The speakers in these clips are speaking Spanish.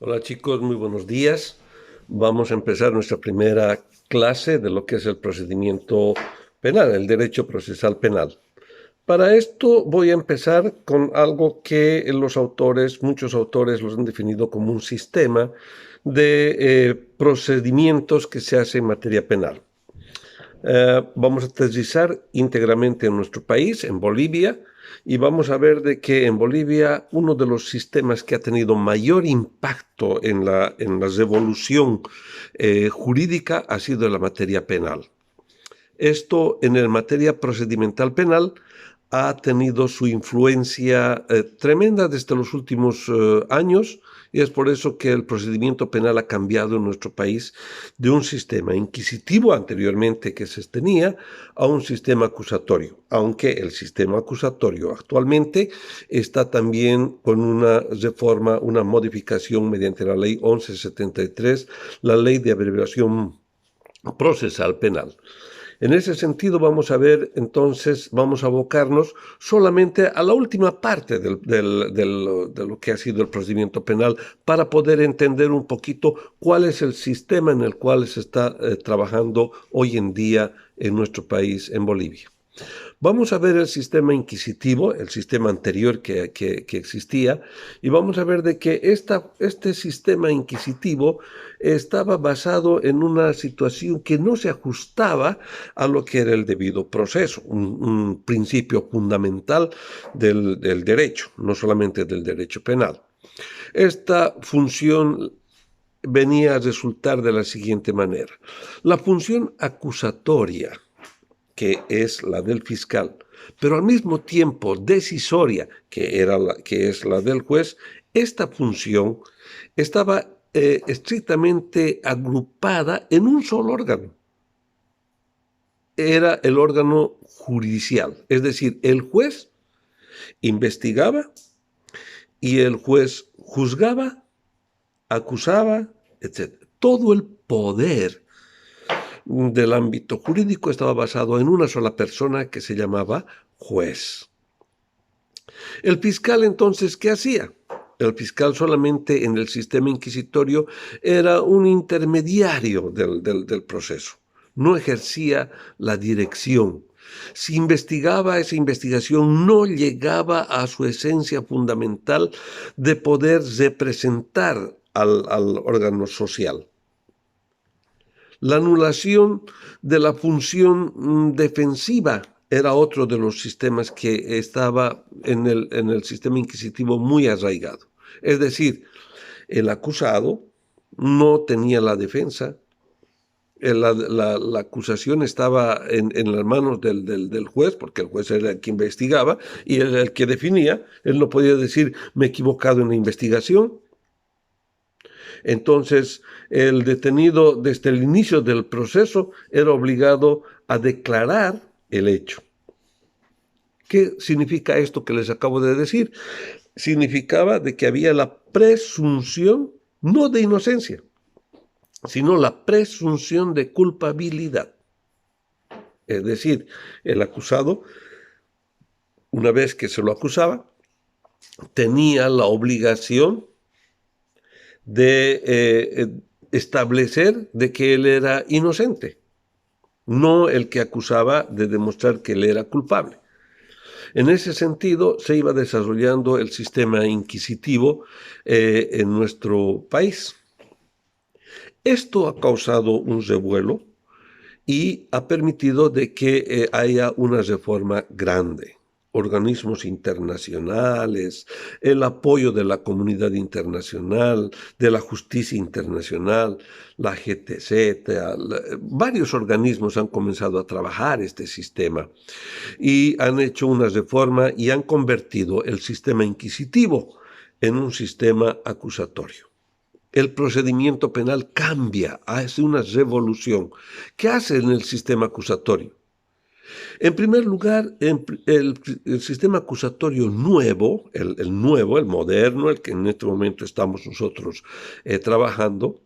Hola chicos, muy buenos días. Vamos a empezar nuestra primera clase de lo que es el procedimiento penal, el derecho procesal penal. Para esto voy a empezar con algo que muchos autores los han definido como un sistema de procedimientos que se hace en materia penal. Vamos a aterrizar íntegramente en nuestro país, en Bolivia, y vamos a ver de que en Bolivia uno de los sistemas que ha tenido mayor impacto en la revolución jurídica ha sido la materia penal. Esto en el materia procedimental penal ha tenido su influencia tremenda desde los últimos años, y es por eso que el procedimiento penal ha cambiado en nuestro país de un sistema inquisitivo anteriormente que se tenía a un sistema acusatorio, aunque el sistema acusatorio actualmente está también con una reforma, una modificación mediante la ley 1173, la ley de abreviación procesal penal. En ese sentido vamos a ver, entonces, vamos a abocarnos solamente a la última parte de lo que ha sido el procedimiento penal para poder entender un poquito cuál es el sistema en el cual se está trabajando hoy en día en nuestro país, en Bolivia. Vamos a ver el sistema inquisitivo, el sistema anterior que existía, y vamos a ver de que este sistema inquisitivo estaba basado en una situación que no se ajustaba a lo que era el debido proceso, un principio fundamental del derecho, no solamente del derecho penal. Esta función venía a resultar de la siguiente manera. La función acusatoria, que es la del fiscal, pero al mismo tiempo decisoria, que es la del juez, esta función estaba estrictamente agrupada en un solo órgano. Era el órgano judicial, es decir, el juez investigaba y el juez juzgaba, acusaba, etc. Todo el poder del ámbito jurídico estaba basado en una sola persona que se llamaba juez. El fiscal entonces, ¿qué hacía? El fiscal solamente en el sistema inquisitorio era un intermediario del proceso. No ejercía la dirección. Si investigaba, esa investigación no llegaba a su esencia fundamental de poder representar al órgano social. La anulación de la función defensiva era otro de los sistemas que estaba en el sistema inquisitivo muy arraigado. Es decir, el acusado no tenía la defensa, la acusación estaba en las manos del juez, porque el juez era el que investigaba y era el que definía. Él no podía decir, me he equivocado en la investigación. Entonces, el detenido desde el inicio del proceso era obligado a declarar el hecho. ¿Qué significa esto que les acabo de decir? Significaba de que había la presunción, no de inocencia, sino la presunción de culpabilidad. Es decir, el acusado, una vez que se lo acusaba, tenía la obligación de establecer de que él era inocente, no el que acusaba de demostrar que él era culpable. En ese sentido se iba desarrollando el sistema inquisitivo en nuestro país. Esto ha causado un revuelo y ha permitido de que haya una reforma grande. Organismos internacionales, el apoyo de la comunidad internacional, de la justicia internacional, la GTZ, varios organismos han comenzado a trabajar este sistema y han hecho una reforma y han convertido el sistema inquisitivo en un sistema acusatorio. El procedimiento penal cambia, hace una revolución. ¿Qué hace en el sistema acusatorio? En primer lugar, el sistema acusatorio nuevo, el moderno, el que en este momento estamos nosotros trabajando,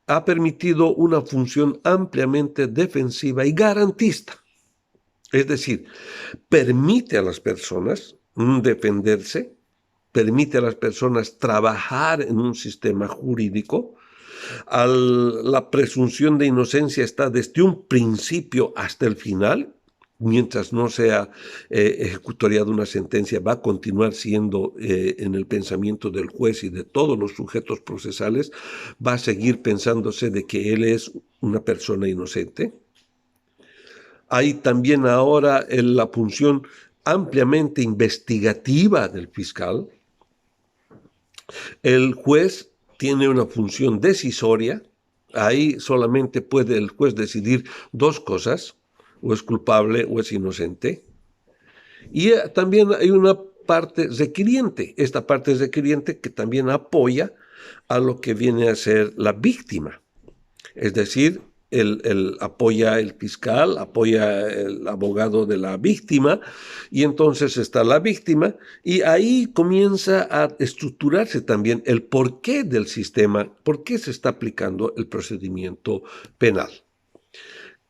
ha permitido una función ampliamente defensiva y garantista. Es decir, permite a las personas defenderse, permite a las personas trabajar en un sistema jurídico. La presunción de inocencia está desde un principio hasta el final. Mientras no sea ejecutoriada una sentencia, va a continuar siendo en el pensamiento del juez y de todos los sujetos procesales, va a seguir pensándose de que él es una persona inocente. Hay también ahora la función ampliamente investigativa del fiscal. El juez tiene una función decisoria. Ahí solamente puede el juez decidir dos cosas: o es culpable o es inocente. Y también hay una parte requiriente. Esta parte requiriente que también apoya a lo que viene a ser la víctima. Es decir, apoya el fiscal, apoya el abogado de la víctima, y entonces está la víctima, y ahí comienza a estructurarse también el porqué del sistema, por qué se está aplicando el procedimiento penal.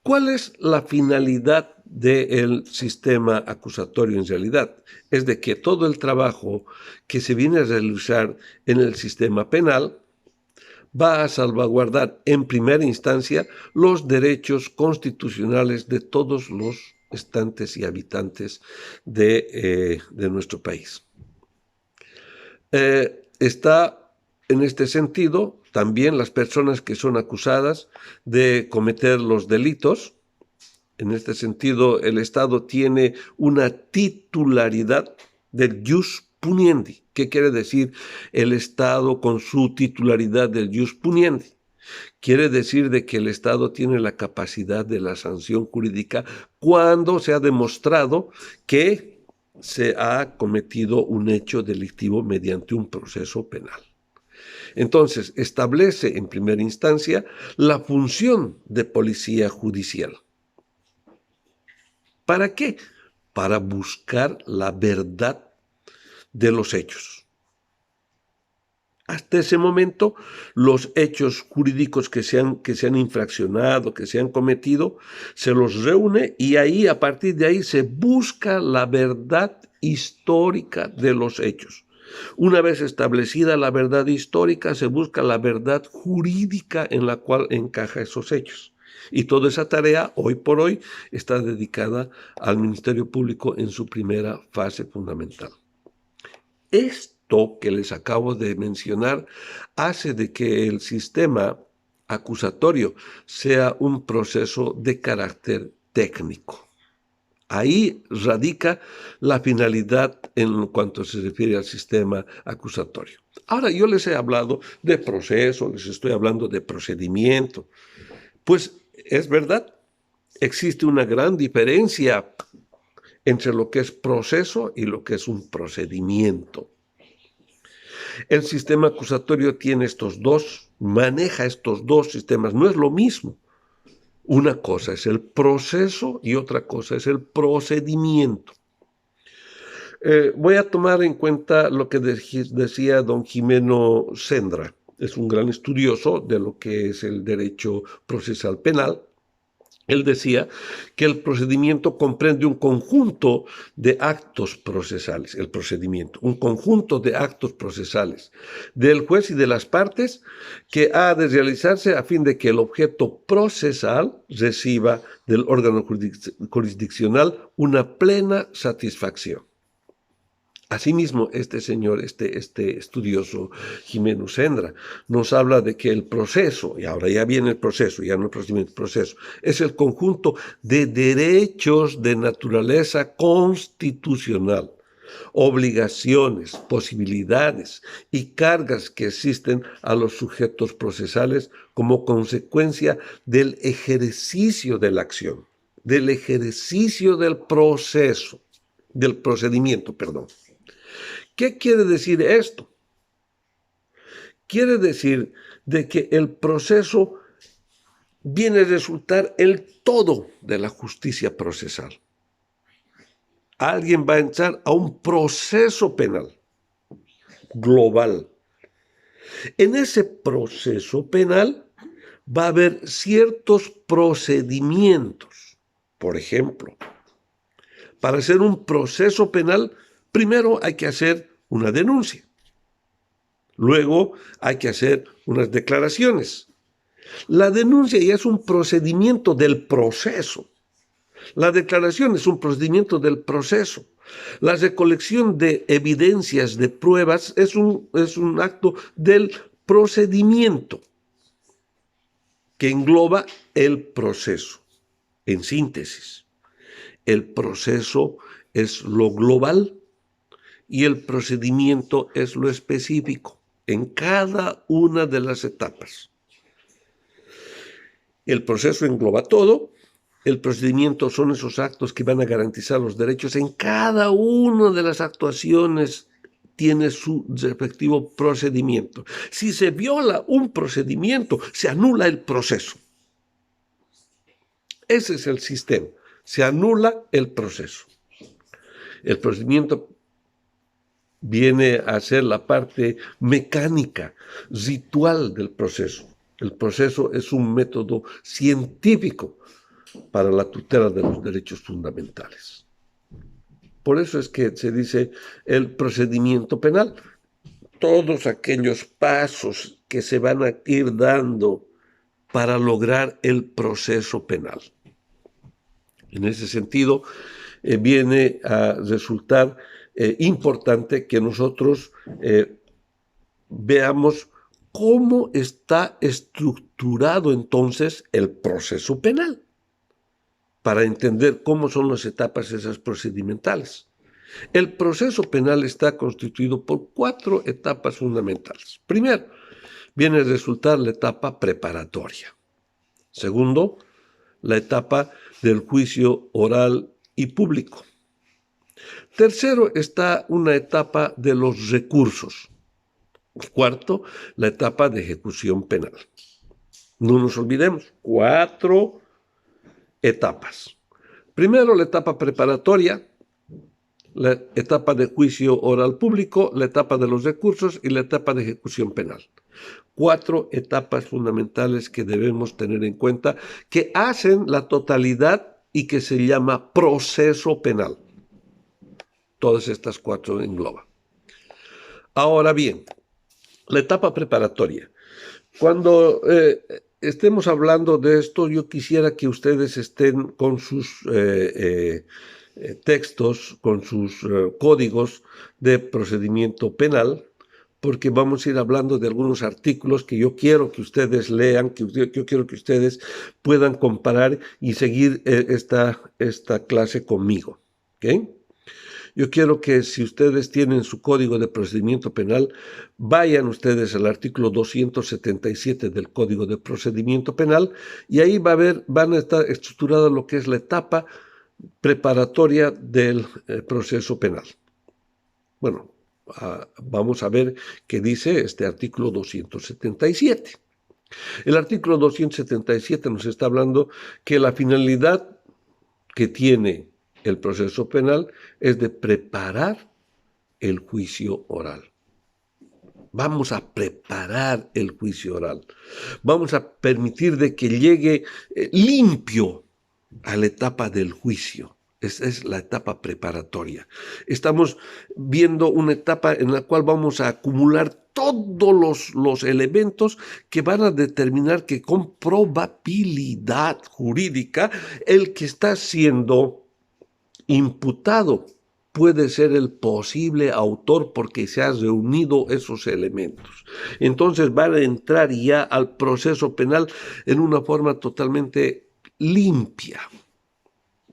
¿Cuál es la finalidad del sistema acusatorio en realidad? Es de que todo el trabajo que se viene a realizar en el sistema penal va a salvaguardar en primera instancia los derechos constitucionales de todos los estantes y habitantes de nuestro país. Está en este sentido también las personas que son acusadas de cometer los delitos. En este sentido, el Estado tiene una titularidad del jus puniendi. ¿Qué quiere decir el Estado con su titularidad del jus puniendi? Quiere decir de que el Estado tiene la capacidad de la sanción jurídica cuando se ha demostrado que se ha cometido un hecho delictivo mediante un proceso penal. Entonces, establece en primera instancia la función de policía judicial. ¿Para qué? Para buscar la verdad de los hechos. Hasta ese momento, los hechos jurídicos que se han infraccionado, que se han cometido, se los reúne y ahí, a partir de ahí, se busca la verdad histórica de los hechos. Una vez establecida la verdad histórica, se busca la verdad jurídica en la cual encaja esos hechos. Y toda esa tarea, hoy por hoy, está dedicada al Ministerio Público en su primera fase fundamental. Esto que les acabo de mencionar hace de que el sistema acusatorio sea un proceso de carácter técnico. Ahí radica la finalidad en cuanto se refiere al sistema acusatorio. Ahora, yo les he hablado de proceso, les estoy hablando de procedimiento. Pues es verdad, existe una gran diferencia entre lo que es proceso y lo que es un procedimiento. El sistema acusatorio tiene maneja estos dos sistemas, no es lo mismo. Una cosa es el proceso y otra cosa es el procedimiento. Voy a tomar en cuenta lo que decía don Jimeno Sendra. Es un gran estudioso de lo que es el derecho procesal penal. Él decía que el procedimiento comprende un conjunto de actos procesales, el procedimiento, un conjunto de actos procesales del juez y de las partes que ha de realizarse a fin de que el objeto procesal reciba del órgano jurisdiccional una plena satisfacción. Asimismo, este señor, este estudioso Jimeno Sendra, nos habla de que el proceso, y ahora ya viene el proceso, ya no el procedimiento, el proceso, es el conjunto de derechos de naturaleza constitucional, obligaciones, posibilidades y cargas que existen a los sujetos procesales como consecuencia del ejercicio de la acción, del ejercicio del proceso, del procedimiento, perdón. ¿Qué quiere decir esto? Quiere decir de que el proceso viene a resultar el todo de la justicia procesal. Alguien va a entrar a un proceso penal global. En ese proceso penal va a haber ciertos procedimientos. Por ejemplo, para hacer un proceso penal, primero hay que hacer una denuncia. Luego hay que hacer unas declaraciones. La denuncia ya es un procedimiento del proceso. La declaración es un procedimiento del proceso. La recolección de evidencias, de pruebas, es un acto del procedimiento que engloba el proceso. En síntesis, el proceso es lo global y el procedimiento es lo específico en cada una de las etapas. El proceso engloba todo. El procedimiento son esos actos que van a garantizar los derechos. En cada una de las actuaciones tiene su respectivo procedimiento. Si se viola un procedimiento, se anula el proceso. Ese es el sistema. Se anula el proceso. El procedimiento viene a ser la parte mecánica, ritual del proceso. El proceso es un método científico para la tutela de los derechos fundamentales. Por eso es que se dice el procedimiento penal. Todos aquellos pasos que se van a ir dando para lograr el proceso penal. En ese sentido, viene a resultar importante que nosotros veamos cómo está estructurado entonces el proceso penal, para entender cómo son las etapas esas procedimentales. El proceso penal está constituido por 4 etapas fundamentales. Primero, viene a resultar la etapa preparatoria. Segundo, la etapa del juicio oral y público. Tercero, está una etapa de los recursos. Cuarto, la etapa de ejecución penal. No nos olvidemos, 4 etapas. Primero, la etapa preparatoria, la etapa de juicio oral público, la etapa de los recursos y la etapa de ejecución penal. 4 etapas fundamentales que debemos tener en cuenta, que hacen la totalidad y que se llama proceso penal. Todas estas 4 engloban. Ahora bien, la etapa preparatoria. Cuando estemos hablando de esto, yo quisiera que ustedes estén con sus textos, con sus códigos de procedimiento penal, porque vamos a ir hablando de algunos artículos que yo quiero que ustedes lean, que yo quiero que ustedes puedan comparar y seguir esta clase conmigo. ¿Okay? Yo quiero que si ustedes tienen su código de procedimiento penal, vayan ustedes al artículo 277 del Código de Procedimiento Penal y ahí van a estar estructurada lo que es la etapa preparatoria del proceso penal. Bueno, vamos a ver qué dice este artículo 277. El artículo 277 nos está hablando que la finalidad que tiene el proceso penal es de preparar el juicio oral. Vamos a preparar el juicio oral. Vamos a permitir de que llegue limpio a la etapa del juicio. Esa es la etapa preparatoria. Estamos viendo una etapa en la cual vamos a acumular todos los elementos que van a determinar que con probabilidad jurídica el que está siendo imputado puede ser el posible autor porque se han reunido esos elementos. Entonces van a entrar ya al proceso penal en una forma totalmente limpia,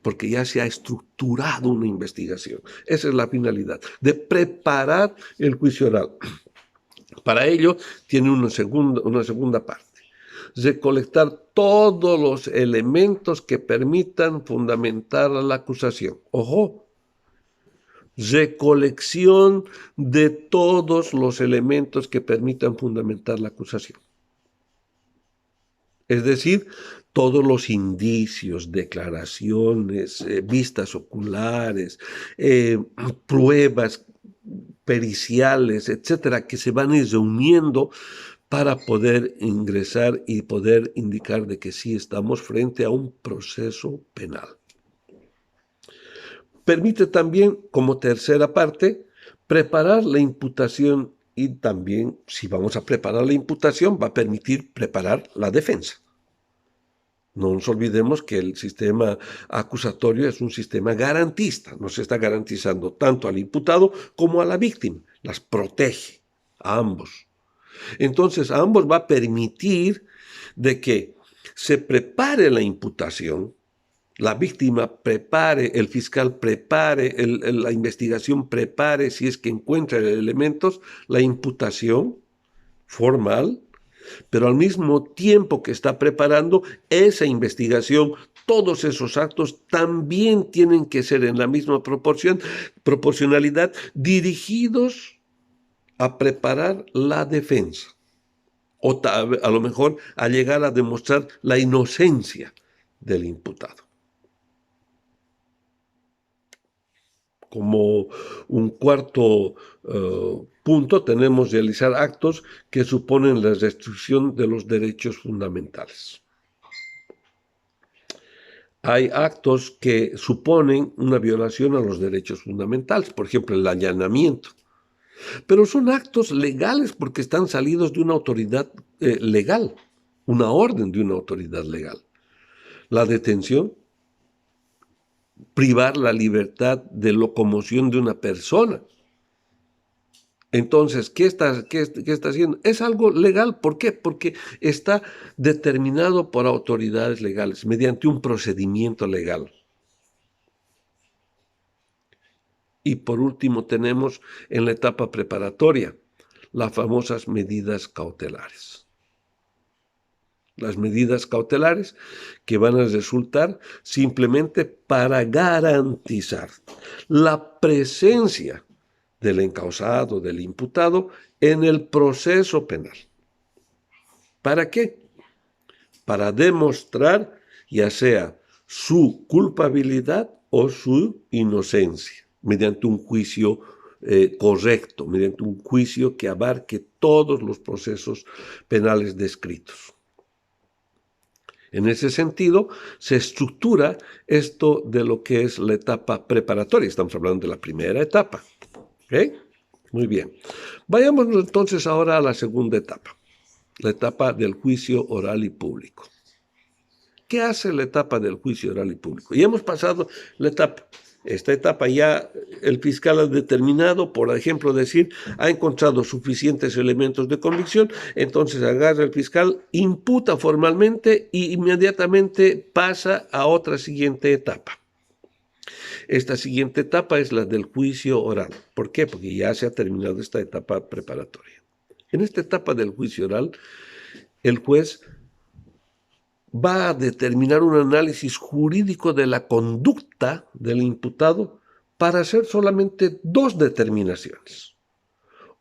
porque ya se ha estructurado una investigación. Esa es la finalidad, de preparar el juicio oral. Para ello tiene una segunda parte. Recolectar todos los elementos que permitan fundamentar la acusación. Ojo, recolección de todos los elementos que permitan fundamentar la acusación. Es decir, todos los indicios, declaraciones, vistas oculares, pruebas periciales, etcétera, que se van a ir reuniendo para poder ingresar y poder indicar de que sí estamos frente a un proceso penal. Permite también, como tercera parte, preparar la imputación y también, si vamos a preparar la imputación, va a permitir preparar la defensa. No nos olvidemos que el sistema acusatorio es un sistema garantista, nos está garantizando tanto al imputado como a la víctima, las protege a ambos. Entonces, a ambos va a permitir de que se prepare la imputación, la víctima prepare, el fiscal prepare, la investigación prepare, si es que encuentra elementos, la imputación formal, pero al mismo tiempo que está preparando esa investigación, todos esos actos también tienen que ser en la misma proporcionalidad, dirigidos a preparar la defensa, o a lo mejor a llegar a demostrar la inocencia del imputado. Como un cuarto punto, tenemos realizar actos que suponen la restricción de los derechos fundamentales. Hay actos que suponen una violación a los derechos fundamentales, por ejemplo, el allanamiento. Pero son actos legales porque están salidos de una autoridad legal, una orden de una autoridad legal. La detención, privar la libertad de locomoción de una persona. Entonces, ¿qué está haciendo? Es algo legal. ¿Por qué? Porque está determinado por autoridades legales, mediante un procedimiento legal. Y por último tenemos en la etapa preparatoria las famosas medidas cautelares. Las medidas cautelares que van a resultar simplemente para garantizar la presencia del encausado, del imputado, en el proceso penal. ¿Para qué? Para demostrar ya sea su culpabilidad o su inocencia, mediante un juicio correcto, mediante un juicio que abarque todos los procesos penales descritos. En ese sentido, se estructura esto de lo que es la etapa preparatoria. Estamos hablando de la primera etapa. ¿Okay? Muy bien. Vayámonos entonces ahora a la segunda etapa, la etapa del juicio oral y público. ¿Qué hace la etapa del juicio oral y público? Ya hemos pasado la etapa. Esta etapa ya el fiscal ha determinado, por ejemplo, ha encontrado suficientes elementos de convicción, entonces agarra el fiscal, imputa formalmente y inmediatamente pasa a otra siguiente etapa. Esta siguiente etapa es la del juicio oral. ¿Por qué? Porque ya se ha terminado esta etapa preparatoria. En esta etapa del juicio oral, el juez va a determinar un análisis jurídico de la conducta del imputado para hacer solamente dos determinaciones.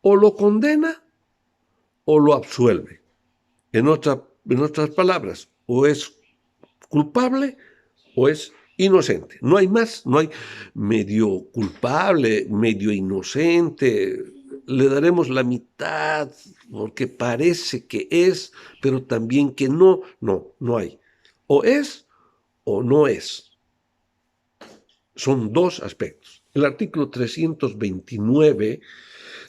O lo condena o lo absuelve. En otras palabras, o es culpable o es inocente. No hay más, no hay medio culpable, medio inocente. Le daremos la mitad porque parece que es, pero también que no. No hay. O es o no es. Son dos aspectos. El artículo 329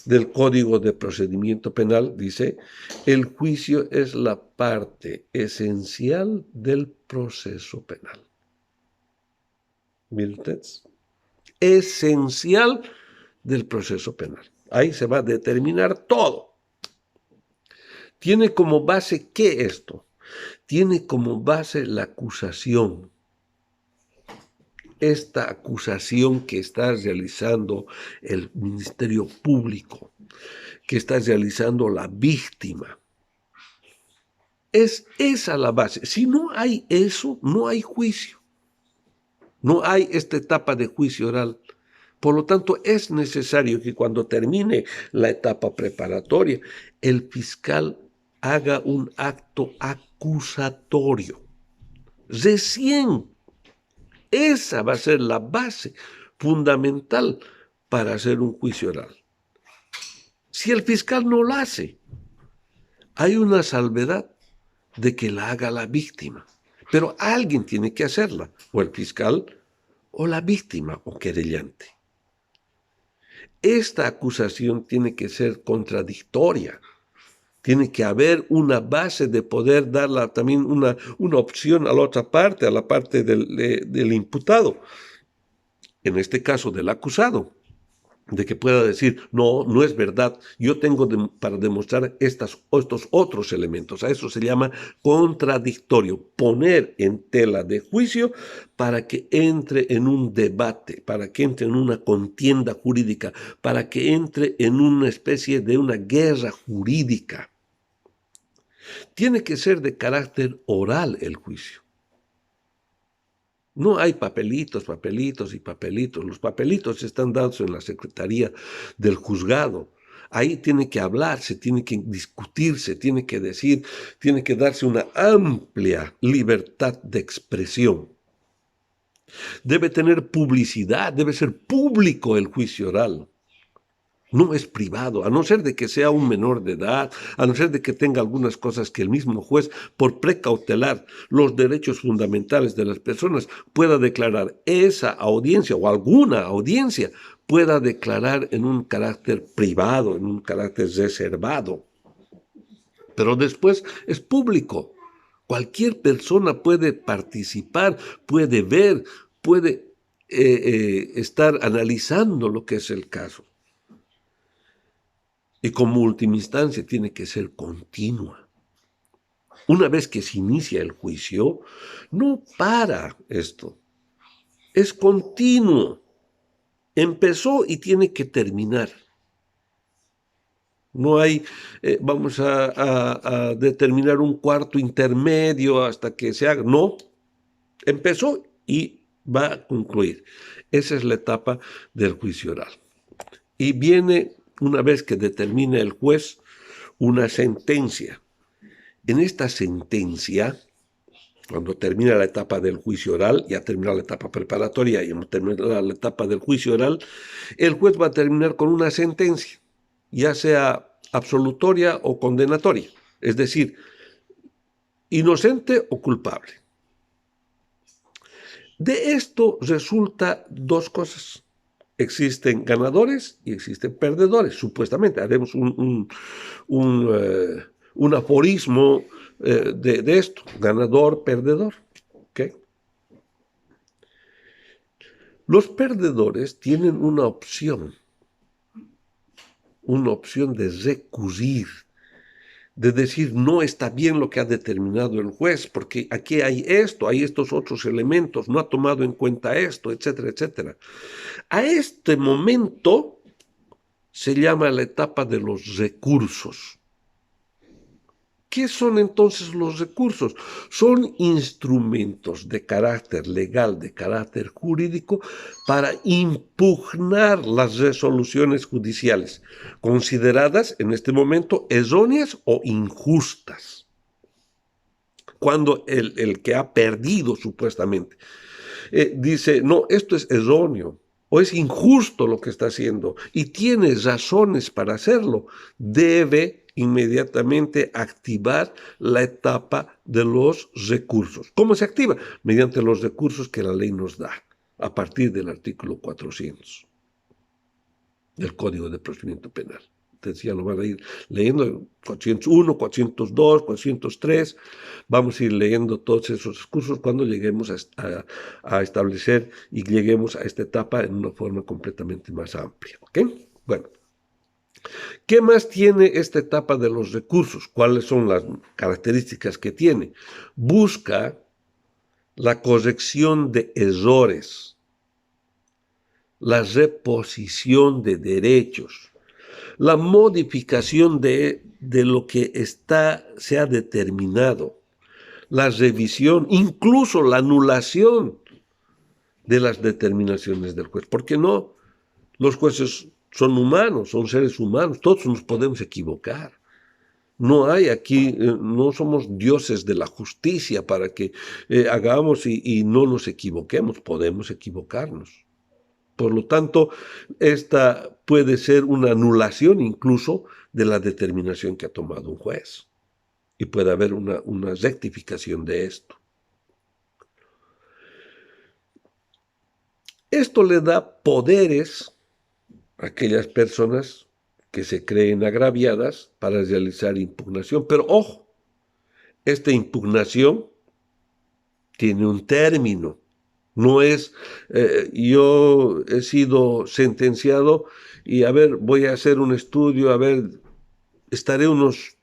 del Código de Procedimiento Penal dice: el juicio es la parte esencial del proceso penal. Miren ustedes, esencial del proceso penal. Ahí se va a determinar todo. Tiene como base, ¿qué esto? Tiene como base la acusación. Esta acusación que está realizando el Ministerio Público, que está realizando la víctima. Es esa la base. Si no hay eso, no hay juicio. No hay esta etapa de juicio oral. Por lo tanto, es necesario que cuando termine la etapa preparatoria, el fiscal haga un acto acusatorio. Recién, esa va a ser la base fundamental para hacer un juicio oral. Si el fiscal no lo hace, hay una salvedad de que la haga la víctima. Pero alguien tiene que hacerla, o el fiscal, o la víctima, o querellante. esta acusación tiene que ser contradictoria. Tiene que haber una base de poder darla también una opción a la otra parte, a la parte del imputado, en este caso del acusado, de que pueda decir, no, no es verdad, yo tengo para demostrar estos otros elementos. A eso se llama contradictorio, poner en tela de juicio para que entre en un debate, para que entre en una contienda jurídica, para que entre en una especie de una guerra jurídica. Tiene que ser de carácter oral el juicio. No hay papelitos, papelitos y papelitos. Los papelitos están dados en la secretaría del juzgado. Ahí tiene que hablarse, tiene que discutirse, tiene que decir, tiene que darse una amplia libertad de expresión. Debe tener publicidad, debe ser público el juicio oral. No es privado, a no ser de que sea un menor de edad, a no ser de que tenga algunas cosas que el mismo juez, por precautelar los derechos fundamentales de las personas, pueda declarar esa audiencia o alguna audiencia, pueda declarar en un carácter privado, en un carácter reservado. Pero después es público. Cualquier persona puede participar, puede ver, puede estar analizando lo que es el caso. Y como última instancia tiene que ser continua. Una vez que se inicia el juicio, no para esto. Es continuo. Empezó y tiene que terminar. No hay, vamos a determinar un cuarto intermedio hasta que se haga. No, empezó y va a concluir. Esa es la etapa del juicio oral. Y viene, una vez que determina el juez, una sentencia. En esta sentencia, cuando termina la etapa del juicio oral, ya termina la etapa preparatoria y cuando termina la etapa del juicio oral, el juez va a terminar con una sentencia, ya sea absolutoria o condenatoria, es decir, inocente o culpable. De esto resulta dos cosas. Existen ganadores y existen perdedores, supuestamente. Haremos un aforismo de esto, ganador, perdedor. ¿Okay? Los perdedores tienen una opción de recurrir, de decir no está bien lo que ha determinado el juez, porque aquí hay esto, hay estos otros elementos, no ha tomado en cuenta esto, etcétera, etcétera. A este momento se llama la etapa de los recursos. ¿Qué son entonces los recursos? Son instrumentos de carácter legal, de carácter jurídico, para impugnar las resoluciones judiciales, consideradas en este momento erróneas o injustas. Cuando el que ha perdido supuestamente dice, no, esto es erróneo, o es injusto lo que está haciendo, y tiene razones para hacerlo, debe inmediatamente activar la etapa de los recursos. ¿Cómo se activa? Mediante los recursos que la ley nos da, a partir del artículo 400 del Código de Procedimiento Penal. Entonces ya lo van a ir leyendo, 401, 402, 403, vamos a ir leyendo todos esos recursos cuando lleguemos a establecer y lleguemos a esta etapa en una forma completamente más amplia. ¿Ok? Bueno. ¿Qué más tiene esta etapa de los recursos? ¿Cuáles son las características que tiene? Busca la corrección de errores, la reposición de derechos, la modificación de lo que se ha determinado, la revisión, incluso la anulación de las determinaciones del juez. ¿Por qué no? Los jueces son humanos, son seres humanos, todos nos podemos equivocar. No hay aquí, no somos dioses de la justicia para que hagamos y no nos equivoquemos, podemos equivocarnos. Por lo tanto, esta puede ser una anulación incluso de la determinación que ha tomado un juez. Y puede haber una rectificación de esto. Esto le da poderes aquellas personas que se creen agraviadas para realizar impugnación. Pero ojo, esta impugnación tiene un término. No es, yo he sido sentenciado y a ver, voy a hacer un estudio, a ver, estaré unos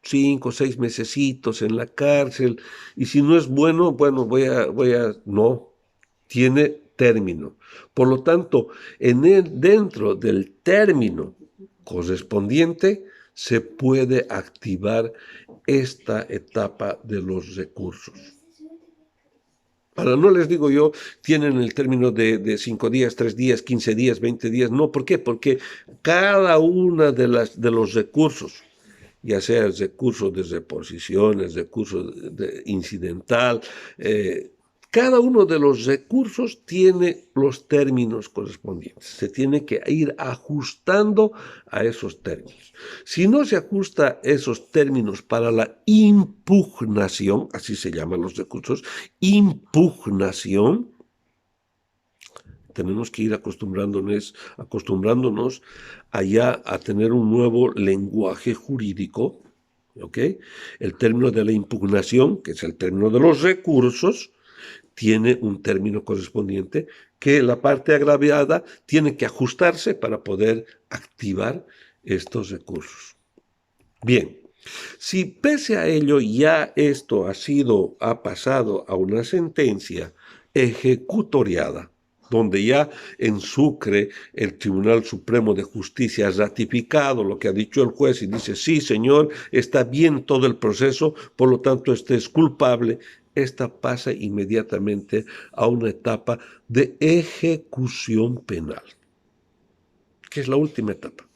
5 o 6 mesecitos en la cárcel y si no es bueno, bueno, no, tiene término. Por lo tanto, dentro del término correspondiente se puede activar esta etapa de los recursos. Ahora, no les digo yo, tienen el término de 5 días, 3 días, 15 días, 20 días. No, ¿por qué? Porque cada una de los recursos, ya sea el recurso de reposición, el recurso incidental, cada uno de los recursos tiene los términos correspondientes. Se tiene que ir ajustando a esos términos. Si no se ajusta a esos términos para la impugnación, así se llaman los recursos, impugnación, tenemos que ir acostumbrándonos allá a tener un nuevo lenguaje jurídico, ¿ok? El término de la impugnación, que es el término de los recursos, tiene un término correspondiente que la parte agraviada tiene que ajustarse para poder activar estos recursos. Bien, si pese a ello ya esto ha pasado a una sentencia ejecutoriada, donde ya en Sucre el Tribunal Supremo de Justicia ha ratificado lo que ha dicho el juez y dice, sí, señor, está bien todo el proceso, por lo tanto, este es culpable. Esta pasa inmediatamente a una etapa de ejecución penal, que es la última etapa.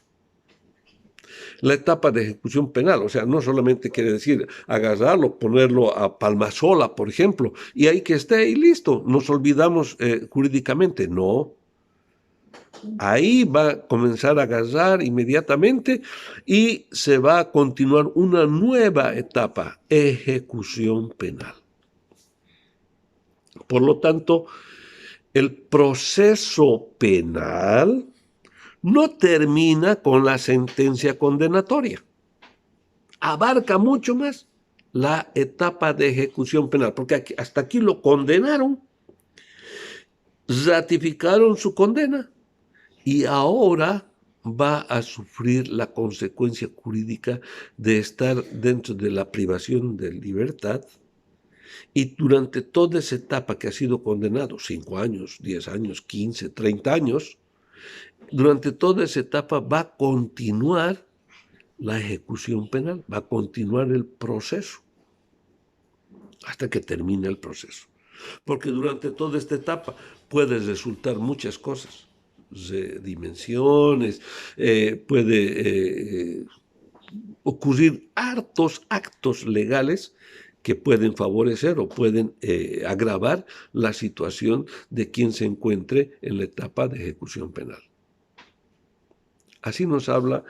La etapa de ejecución penal, o sea, no solamente quiere decir agarrarlo, ponerlo a palma sola, por ejemplo, y ahí que esté y listo, nos olvidamos jurídicamente. No, ahí va a comenzar a agarrar inmediatamente y se va a continuar una nueva etapa, ejecución penal. Por lo tanto, el proceso penal no termina con la sentencia condenatoria. Abarca mucho más la etapa de ejecución penal, porque hasta aquí lo condenaron, ratificaron su condena y ahora va a sufrir la consecuencia jurídica de estar dentro de la privación de libertad y durante toda esa etapa que ha sido condenado, 5 años, 10 años, 15, 30 años, durante toda esa etapa va a continuar la ejecución penal, va a continuar el proceso hasta que termine el proceso. Porque durante toda esta etapa puede resultar muchas cosas, dimensiones, puede ocurrir hartos actos legales que pueden favorecer o pueden agravar la situación de quien se encuentre en la etapa de ejecución penal. Así nos habla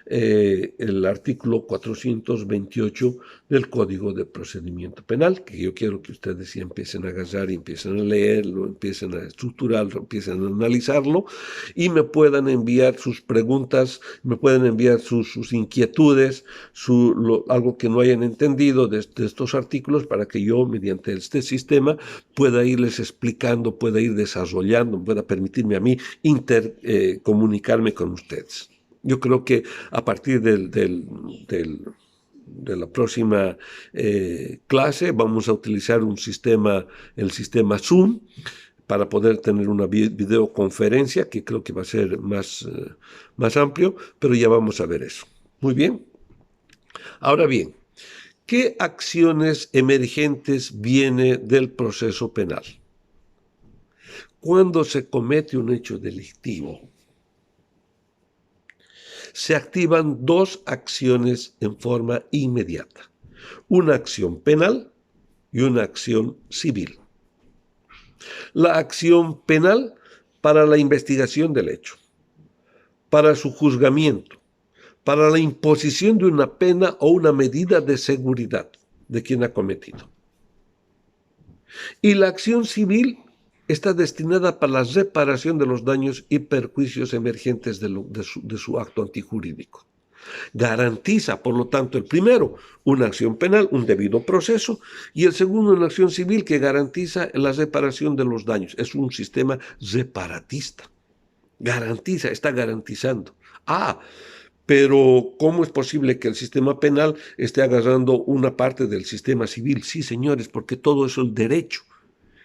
el artículo 428 del Código de Procedimiento Penal, que yo quiero que ustedes ya empiecen a agarrar y empiecen a leerlo, empiecen a estructurarlo, empiecen a analizarlo y me puedan enviar sus preguntas, me pueden enviar sus inquietudes, algo que no hayan entendido de estos artículos para que yo, mediante este sistema, pueda irles explicando, pueda ir desarrollando, pueda permitirme a mí comunicarme con ustedes. Yo creo que a partir de la próxima clase vamos a utilizar el sistema Zoom, para poder tener una videoconferencia, que creo que va a ser más amplio, pero ya vamos a ver eso. Muy bien. Ahora bien, ¿qué acciones emergentes viene del proceso penal? Cuando se comete un hecho delictivo, se activan 2 acciones en forma inmediata. Una acción penal y una acción civil. La acción penal para la investigación del hecho, para su juzgamiento, para la imposición de una pena o una medida de seguridad de quien ha cometido. Y la acción civil está destinada para la reparación de los daños y perjuicios emergentes de su acto antijurídico. Garantiza, por lo tanto, el primero, una acción penal, un debido proceso, y el segundo, una acción civil que garantiza la reparación de los daños. Es un sistema reparatista. Garantiza, está garantizando. Pero ¿cómo es posible que el sistema penal esté agarrando una parte del sistema civil? Sí, señores, porque todo eso es el derecho.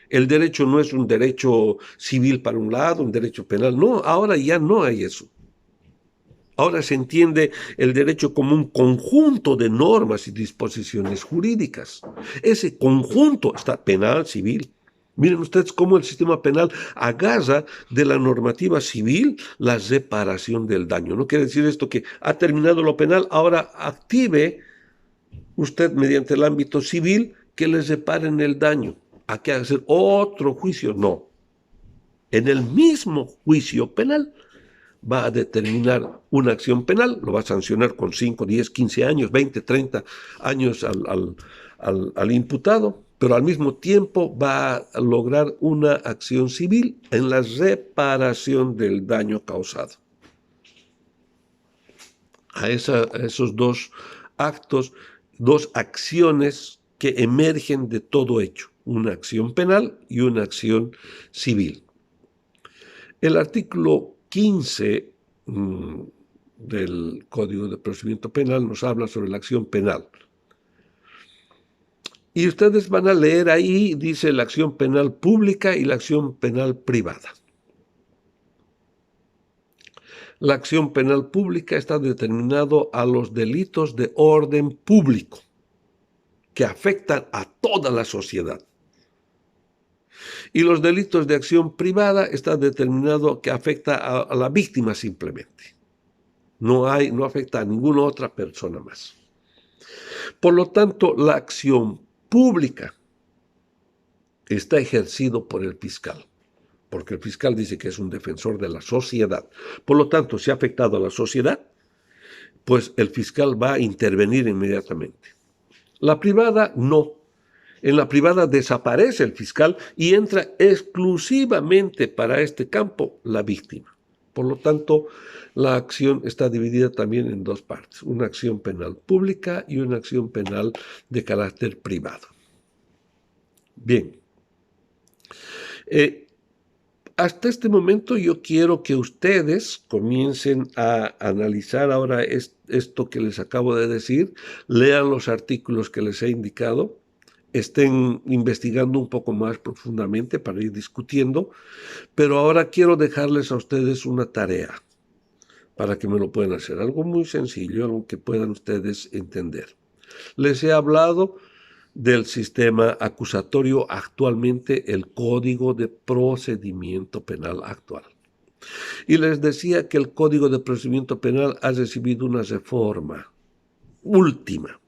El derecho no es un derecho civil para un lado, un derecho penal. No, ahora ya no hay eso. Ahora se entiende el derecho como un conjunto de normas y disposiciones jurídicas. Ese conjunto está penal, civil. Miren ustedes cómo el sistema penal agarra de la normativa civil la reparación del daño. No quiere decir esto que ha terminado lo penal, ahora active usted mediante el ámbito civil que les reparen el daño. ¿Hay que hacer otro juicio? No. En el mismo juicio penal va a determinar una acción penal, lo va a sancionar con 5, 10, 15 años, 20, 30 años al imputado, pero al mismo tiempo va a lograr una acción civil en la reparación del daño causado. A esos dos actos, dos acciones que emergen de todo hecho, una acción penal y una acción civil. El artículo 15 del Código de Procedimiento Penal nos habla sobre la acción penal. Y ustedes van a leer ahí, dice la acción penal pública y la acción penal privada. La acción penal pública está determinado a los delitos de orden público que afectan a toda la sociedad. Y los delitos de acción privada está determinado que afecta a la víctima simplemente. No afecta a ninguna otra persona más. Por lo tanto, la acción pública está ejercido por el fiscal, porque el fiscal dice que es un defensor de la sociedad. Por lo tanto, si ha afectado a la sociedad, pues el fiscal va a intervenir inmediatamente. La privada no. En la privada desaparece el fiscal y entra exclusivamente para este campo la víctima. Por lo tanto, la acción está dividida también en dos partes, una acción penal pública y una acción penal de carácter privado. Bien. Hasta este momento yo quiero que ustedes comiencen a analizar ahora esto que les acabo de decir, lean los artículos que les he indicado, estén investigando un poco más profundamente para ir discutiendo, pero ahora quiero dejarles a ustedes una tarea para que me lo puedan hacer, algo muy sencillo, algo que puedan ustedes entender. Les he hablado del sistema acusatorio actualmente, el Código de Procedimiento Penal actual. Y les decía que el Código de Procedimiento Penal ha recibido una reforma última.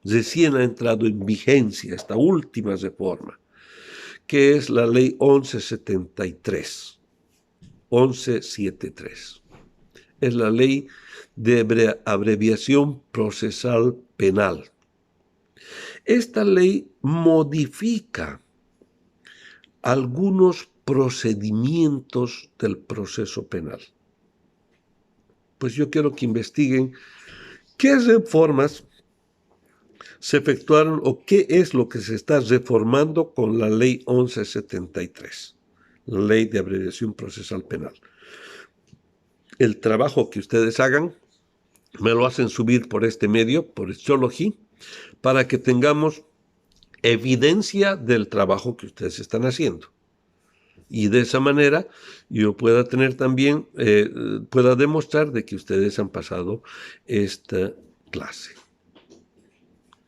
Recién ha entrado en vigencia esta última reforma, que es la Ley 1173. 1173. Es la Ley de Abreviación Procesal Penal. Esta ley modifica algunos procedimientos del proceso penal. Pues yo quiero que investiguen qué reformas se efectuaron o qué es lo que se está reformando con la Ley 1173, la Ley de Abreviación Procesal Penal. El trabajo que ustedes hagan me lo hacen subir por este medio, por Etiology, para que tengamos evidencia del trabajo que ustedes están haciendo. Y de esa manera yo pueda tener también, pueda demostrar de que ustedes han pasado esta clase.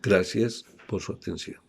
Gracias por su atención.